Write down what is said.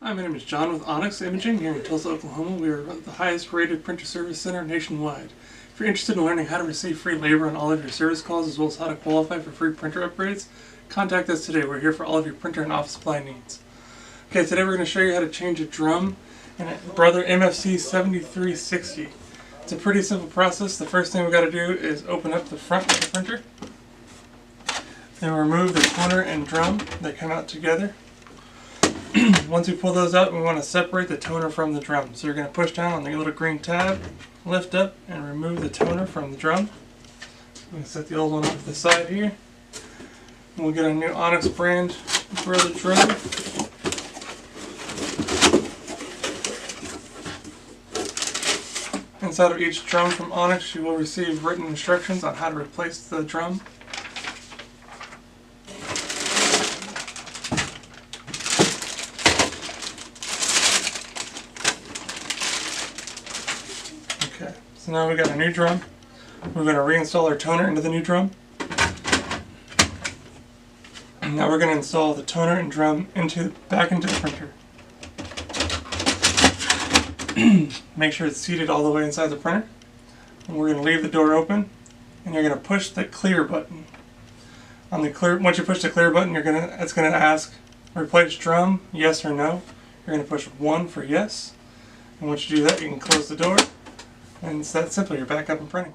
Hi, my name is John with Onyx Imaging here in Tulsa, Oklahoma. We are the highest rated printer service center nationwide. If you're interested in learning how to receive free labor on all of your service calls as well as how to qualify for free printer upgrades, contact us today. We're here for all of your printer and office supply needs. Okay, today we're going to show you how to change a drum in a Brother MFC-7360. It's a pretty simple process. The first thing we've got to do is open up the front of the printer. Then remove the toner and drum. They come out together. Once we pull those out, we want to separate the toner from the drum. So you're going to push down on the little green tab, lift up, and remove the toner from the drum. I'm going to set the old one off to the side here. And we'll get a new Onyx brand Brother drum. Inside of each drum from Onyx, you will receive written instructions on how to replace the drum. Okay, so now we've got a new drum. We're going to reinstall our toner into the new drum. And now we're going to install the toner and drum back into the printer. Make sure it's seated all the way inside the printer. And we're going to leave the door open, and you're going to push the clear button. Once you push the clear button, it's going to ask replace drum, yes or no. You're going to push 1 for yes. And once you do that, you can close the door. And it's that simple. You're back up and printing.